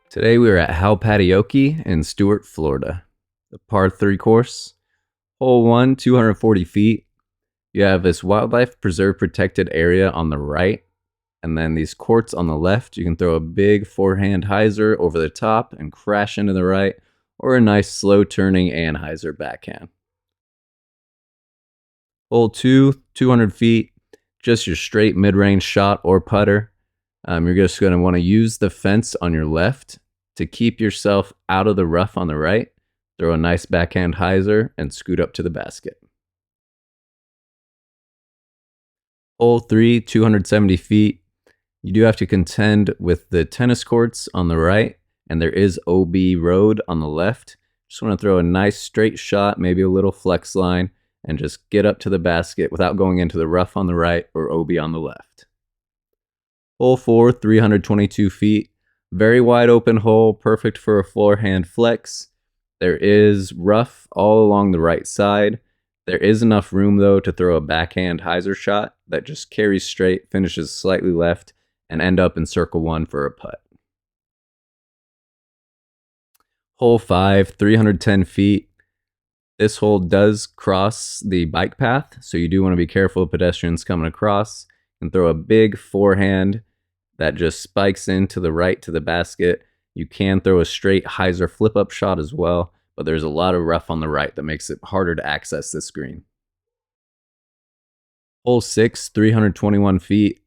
Today we are at Halpatiokee in Stuart, Florida. The par 3 course. Hole 1, 240 feet. You have this wildlife preserve protected area on the right, and then these courts on the left. You can throw a big forehand hyzer over the top and crash into the right, or a nice slow turning anhyzer backhand. Hole 2, 200 feet. Just your straight mid range shot or putter. You're just going to want to use the fence on your left to keep yourself out of the rough on the right. Throw a nice backhand hyzer and scoot up to the basket. Hole 3, 270 feet. You do have to contend with the tennis courts on the right, and there is OB road on the left. Just want to throw a nice straight shot, maybe a little flex line, and just get up to the basket without going into the rough on the right or OB on the left. Hole 4, 322 feet. Very wide open hole, perfect for a forehand flex. There is rough all along the right side. There is enough room, though, to throw a backhand hyzer shot that just carries straight, finishes slightly left, and end up in circle 1 for a putt. Hole 5, 310 feet. This hole does cross the bike path, so you do want to be careful of pedestrians coming across, and throw a big forehand that just spikes into the right to the basket. You can throw a straight hyzer flip-up shot as well, but there's a lot of rough on the right that makes it harder to access this green. Hole 6, 321 feet.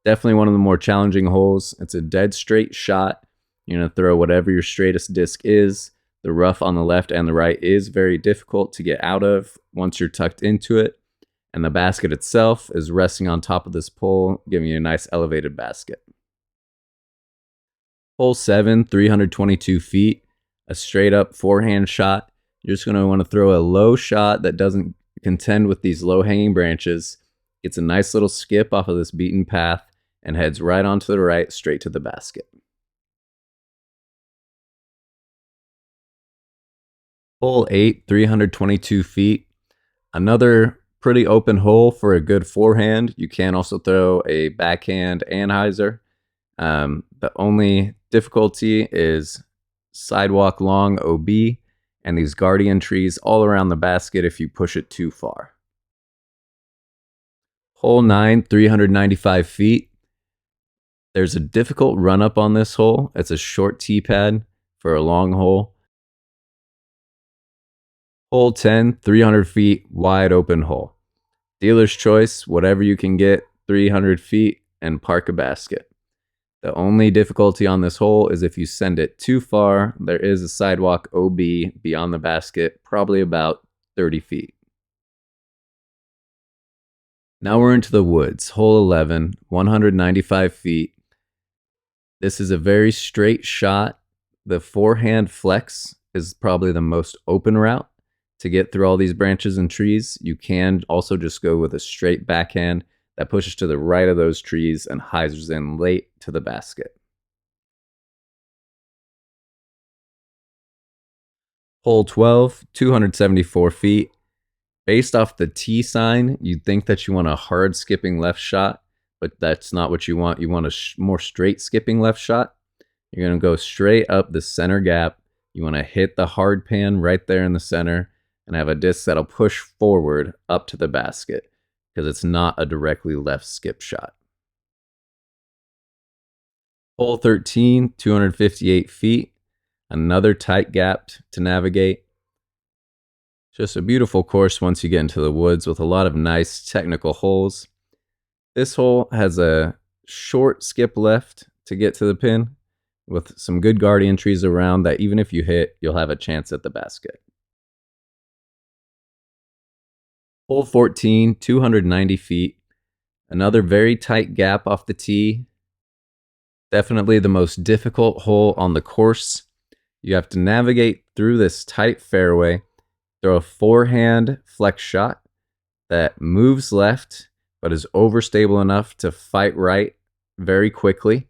Definitely one of the more challenging holes. It's a dead straight shot. You're going to throw whatever your straightest disc is. The rough on the left and the right is very difficult to get out of once you're tucked into it. And the basket itself is resting on top of this pole, giving you a nice elevated basket. Hole 7, 322 feet, a straight up forehand shot. You're just going to want to throw a low shot that doesn't contend with these low hanging branches. It's a nice little skip off of this beaten path and heads right onto the right, straight to the basket. Hole 8, 322 feet. Another pretty open hole for a good forehand. You can also throw a backhand anhyzer. The only difficulty is sidewalk long OB and these guardian trees all around the basket if you push it too far. Hole 9, 395 feet. There's a difficult run up on this hole. It's a short tee pad for a long hole. Hole 10, 300 feet, wide open hole. Dealer's choice, whatever you can get, 300 feet, and park a basket. The only difficulty on this hole is if you send it too far. There is a sidewalk OB beyond the basket, probably about 30 feet. Now we're into the woods. Hole 11, 195 feet. This is a very straight shot. The forehand flex is probably the most open route to get through all these branches and trees. You can also just go with a straight backhand that pushes to the right of those trees and hyzers in late to the basket. Hole 12, 274 feet. Based off the T sign, you'd think that you want a hard skipping left shot, but that's not what you want. You want a more straight skipping left shot. You're going to go straight up the center gap. You want to hit the hard pan right there in the center and have a disc that'll push forward up to the basket, because it's not a directly left skip shot. Hole 13, 258 feet. Another tight gap to navigate. Just a beautiful course once you get into the woods with a lot of nice technical holes. This hole has a short skip left to get to the pin with some good guardian trees around that even if you hit, you'll have a chance at the basket. Hole 14, 290 feet. Another very tight gap off the tee. Definitely the most difficult hole on the course. You have to navigate through this tight fairway, throw a forehand flex shot that moves left but is overstable enough to fight right very quickly.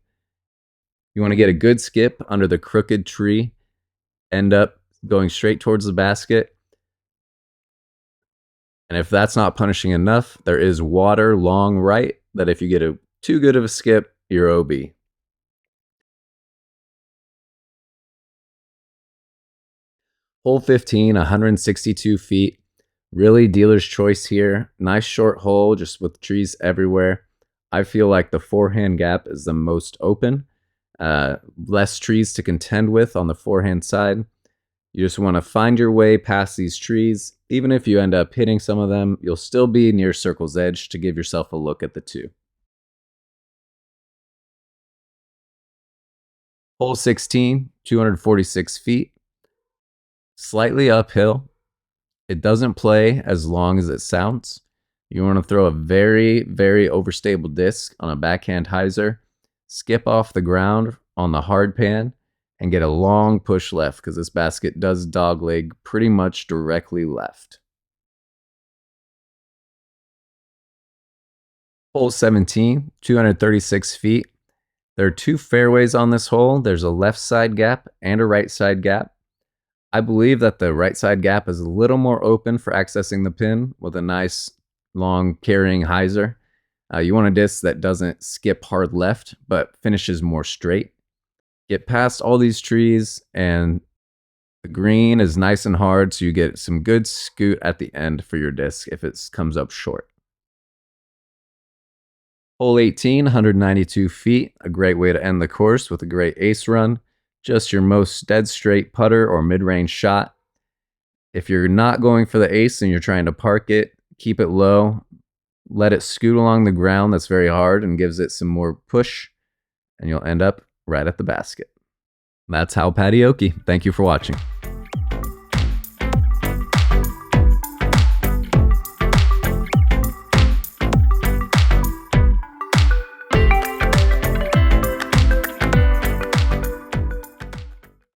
You want to get a good skip under the crooked tree, end up going straight towards the basket. And if that's not punishing enough, there is water long right that if you get too good of a skip, you're OB. Hole 15, 162 feet. Really dealer's choice here. Nice short hole, just with trees everywhere. I feel like the forehand gap is the most open. Less trees to contend with on the forehand side. You just want to find your way past these trees. Even if you end up hitting some of them, you'll still be near circle's edge to give yourself a look at the two. Hole 16, 246 feet. Slightly uphill. It doesn't play as long as it sounds. You want to throw a very, very overstable disc on a backhand hyzer, skip off the ground on the hard pan, and get a long push left because this basket does dogleg pretty much directly left. Hole 17, 236 feet. There are two fairways on this hole. There's a left side gap and a right side gap. I believe that the right side gap is a little more open for accessing the pin with a nice long carrying hyzer. You want a disc that doesn't skip hard left, but finishes more straight. Get past all these trees, and the green is nice and hard, so you get some good scoot at the end for your disc if it comes up short. Hole 18, 192 feet, a great way to end the course with a great ace run. Just your most dead straight putter or mid-range shot. If you're not going for the ace and you're trying to park it, keep it low. Let it scoot along the ground that's very hard and gives it some more push, and you'll end up right at the basket. That's Halpatiokee. Thank you for watching.